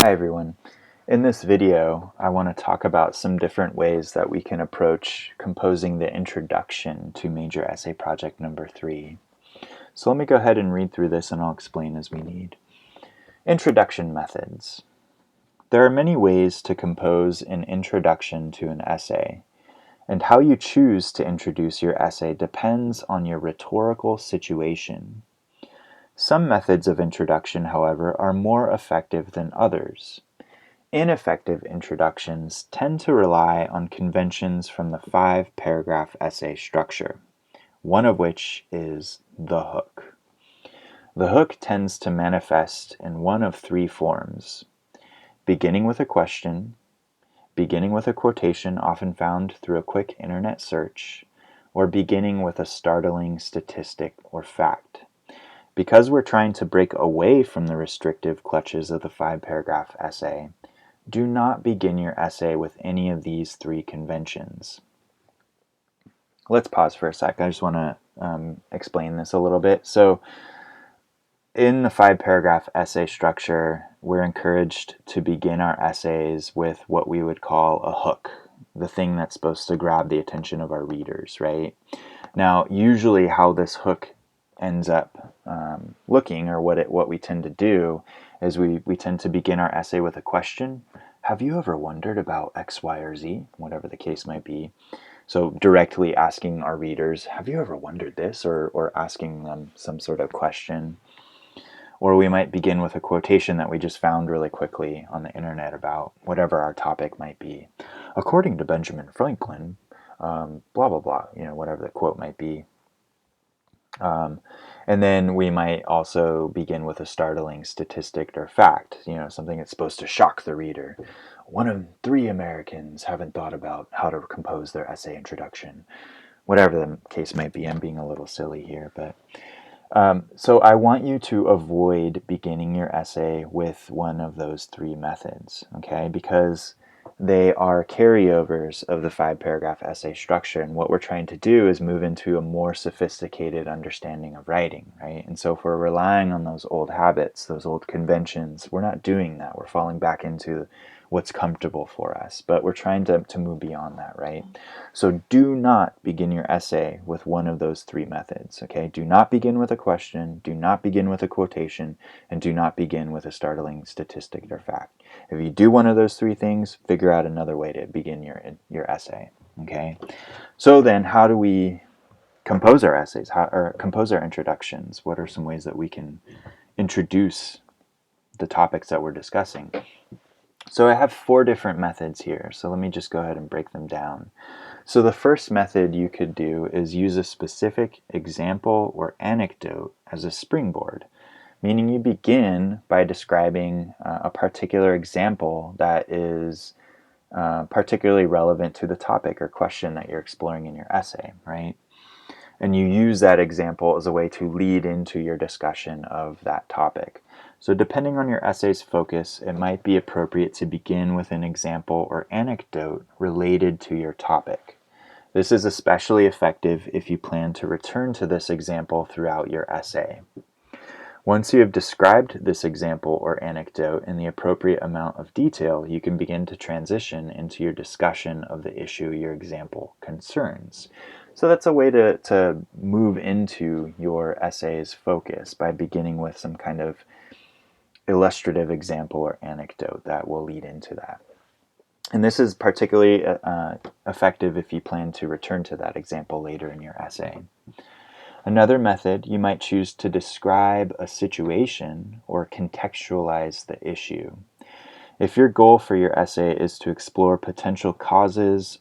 Hi everyone. In this video, I want to talk about some different ways that we can approach composing the introduction to major essay project number 3. So let me go ahead and read through this and I'll explain as we need. Introduction methods. There are many ways to compose an introduction to an essay, and how you choose to introduce your essay depends on your rhetorical situation. Some methods of introduction, however, are more effective than others. Ineffective introductions tend to rely on conventions from the 5-paragraph essay structure, one of which is the hook. The hook tends to manifest in one of 3 forms: beginning with a question, beginning with a quotation often found through a quick internet search, or beginning with a startling statistic or fact. Because we're trying to break away from the restrictive clutches of the 5-paragraph essay, do not begin your essay with any of these 3 conventions. Let's pause for a sec. I just want to explain this a little bit. So in the 5-paragraph essay structure, we're encouraged to begin our essays with what we would call a hook, the thing that's supposed to grab the attention of our readers, right? Now, usually how this hook ends up looking, or what we tend to do, is we tend to begin our essay with a question. Have you ever wondered about X, Y, or Z? Whatever the case might be. So directly asking our readers, have you ever wondered this? Or asking them some sort of question. Or we might begin with a quotation that we just found really quickly on the internet about whatever our topic might be. According to Benjamin Franklin, blah, blah, blah, whatever the quote might be. And then we might also begin with a startling statistic or fact, something that's supposed to shock the reader. 1 in 3 Americans haven't thought about how to compose their essay introduction. Whatever the case might be, I'm being a little silly here, but so I want you to avoid beginning your essay with one of those 3 methods, okay? Because they are carryovers of the 5-paragraph essay structure, and what we're trying to do is move into a more sophisticated understanding of writing, right? And so if we're relying on those old habits, those old conventions, we're not doing that. We're falling back into what's comfortable for us, but we're trying to move beyond that, right? So do not begin your essay with one of those 3 methods, okay? Do not begin with a question, do not begin with a quotation, and do not begin with a startling statistic or fact. If you do one of those 3 things, figure out another way to begin your essay, okay? So then, how do we compose our essays, or compose our introductions? What are some ways that we can introduce the topics that we're discussing? So I have 4 different methods here, so let me just go ahead and break them down. So the first method you could do is use a specific example or anecdote as a springboard, meaning you begin by describing a particular example that is particularly relevant to the topic or question that you're exploring in your essay, right? And you use that example as a way to lead into your discussion of that topic. So depending on your essay's focus, it might be appropriate to begin with an example or anecdote related to your topic. This is especially effective if you plan to return to this example throughout your essay. Once you have described this example or anecdote in the appropriate amount of detail, you can begin to transition into your discussion of the issue your example concerns. So that's a way to move into your essay's focus by beginning with some kind of illustrative example or anecdote that will lead into that. And this is particularly effective if you plan to return to that example later in your essay. Another method, you might choose to describe a situation or contextualize the issue. If your goal for your essay is to explore potential causes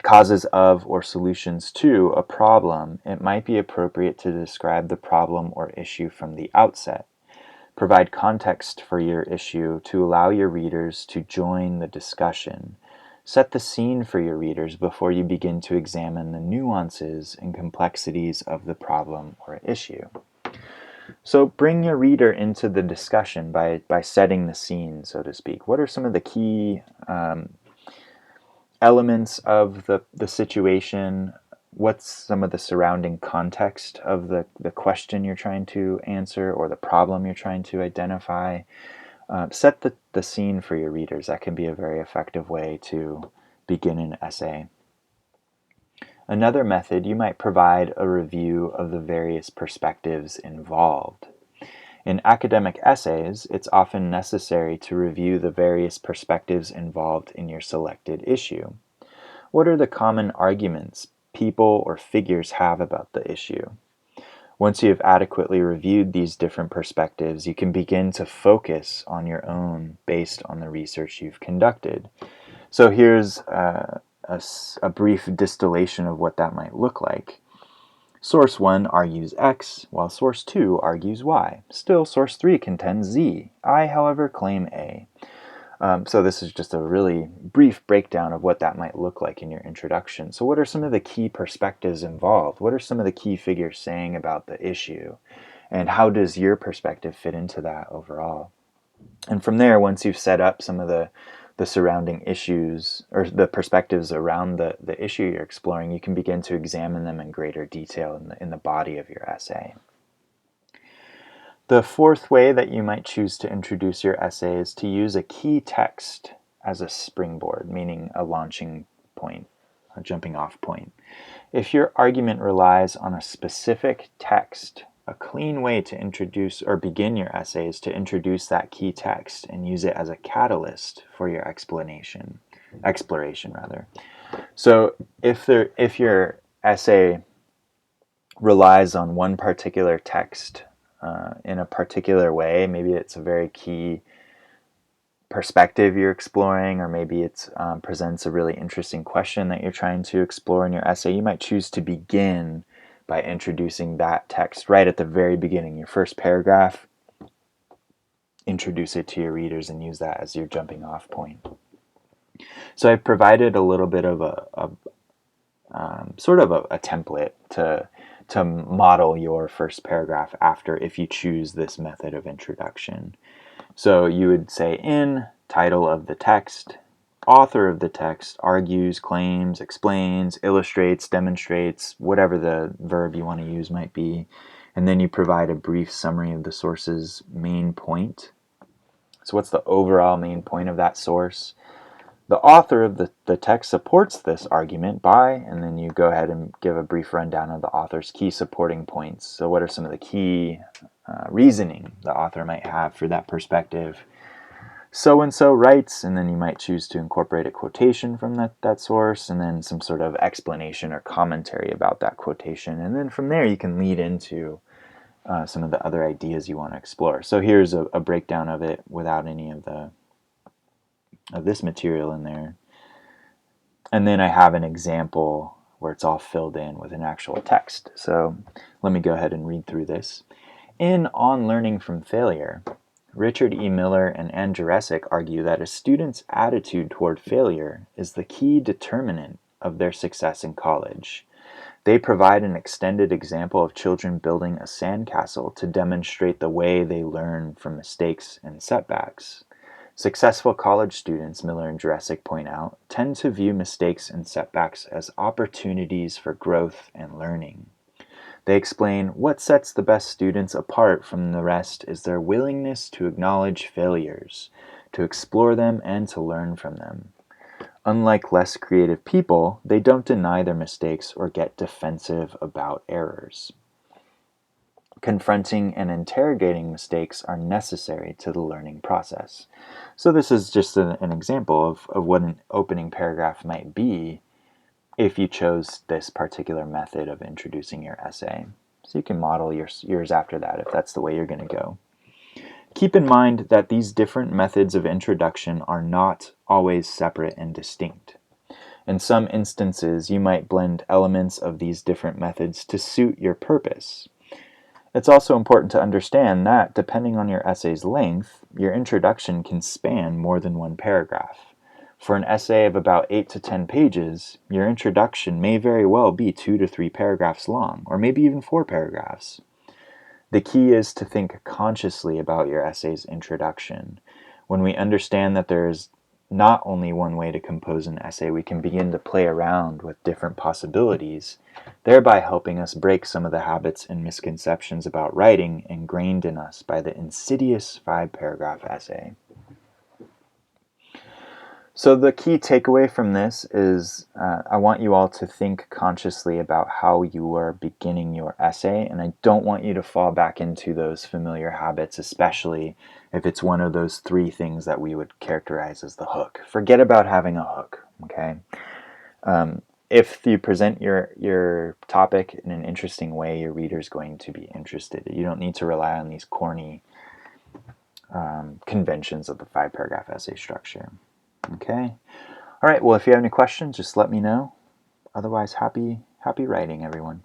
causes of or solutions to a problem, it might be appropriate to describe the problem or issue from the outset. Provide context for your issue to allow your readers to join the discussion. Set the scene for your readers before you begin to examine the nuances and complexities of the problem or issue. So bring your reader into the discussion by setting the scene, so to speak. What are some of the key elements of the situation? What's some of the surrounding context of the question you're trying to answer or the problem you're trying to identify? Set the scene for your readers. That can be a very effective way to begin an essay. Another method, you might provide a review of the various perspectives involved. In academic essays, it's often necessary to review the various perspectives involved in your selected issue. What are the common arguments people or figures have about the issue? Once you have adequately reviewed these different perspectives, you can begin to focus on your own based on the research you've conducted. So here's a brief distillation of what that might look like. Source 1 argues X, while Source 2 argues Y. Still, Source 3 contends Z. I, however, claim A. So this is just a really brief breakdown of what that might look like in your introduction. So what are some of the key perspectives involved? What are some of the key figures saying about the issue? And how does your perspective fit into that overall? And from there, once you've set up some of the surrounding issues or the perspectives around the issue you're exploring, you can begin to examine them in greater detail in the body of your essay. The fourth way that you might choose to introduce your essay is to use a key text as a springboard, meaning a launching point, a jumping off point. If your argument relies on a specific text, a clean way to introduce or begin your essay is to introduce that key text and use it as a catalyst for your exploration. So if your essay relies on one particular text in a particular way, maybe it's a very key perspective you're exploring, or maybe it presents a really interesting question that you're trying to explore in your essay, you might choose to begin by introducing that text right at the very beginning, your first paragraph. Introduce it to your readers and use that as your jumping off point. So I've provided a little bit of a template to model your first paragraph after if you choose this method of introduction. So you would say, in title of the text, author of the text argues, claims, explains, illustrates, demonstrates, whatever the verb you want to use might be. And then you provide a brief summary of the source's main point. So what's the overall main point of that source? The author of the text supports this argument by, and then you go ahead and give a brief rundown of the author's key supporting points. So what are some of the key reasoning the author might have for that perspective? So-and-so writes, and then you might choose to incorporate a quotation from that source, and then some sort of explanation or commentary about that quotation. And then from there you can lead into some of the other ideas you want to explore. So here's a breakdown of it without any of this material in there. And then I have an example where it's all filled in with an actual text. So let me go ahead and read through this. In On Learning from Failure, Richard E. Miller and Ann Jurecic argue that a student's attitude toward failure is the key determinant of their success in college. They provide an extended example of children building a sandcastle to demonstrate the way they learn from mistakes and setbacks. Successful college students, Miller and Jurecic point out, tend to view mistakes and setbacks as opportunities for growth and learning. They explain what sets the best students apart from the rest is their willingness to acknowledge failures, to explore them, and to learn from them. Unlike less creative people, they don't deny their mistakes or get defensive about errors. Confronting and interrogating mistakes are necessary to the learning process. So this is just an example of what an opening paragraph might be if you chose this particular method of introducing your essay. So you can model yours after that if that's the way you're going to go. Keep in mind that these different methods of introduction are not always separate and distinct. In some instances, you might blend elements of these different methods to suit your purpose. It's also important to understand that, depending on your essay's length, your introduction can span more than one paragraph. For an essay of about 8 to 10 pages, your introduction may very well be 2 to 3 paragraphs long, or maybe even 4 paragraphs. The key is to think consciously about your essay's introduction. When we understand that there is not only one way to compose an essay, we can begin to play around with different possibilities, thereby helping us break some of the habits and misconceptions about writing ingrained in us by the insidious 5-paragraph essay. So the key takeaway from this is I want you all to think consciously about how you are beginning your essay, and I don't want you to fall back into those familiar habits, especially if it's one of those 3 things that we would characterize as the hook. Forget about having a hook, okay? If you present your topic in an interesting way, your reader's going to be interested. You don't need to rely on these corny conventions of the 5-paragraph essay structure, okay? All right, well, if you have any questions, just let me know. Otherwise, happy writing, everyone.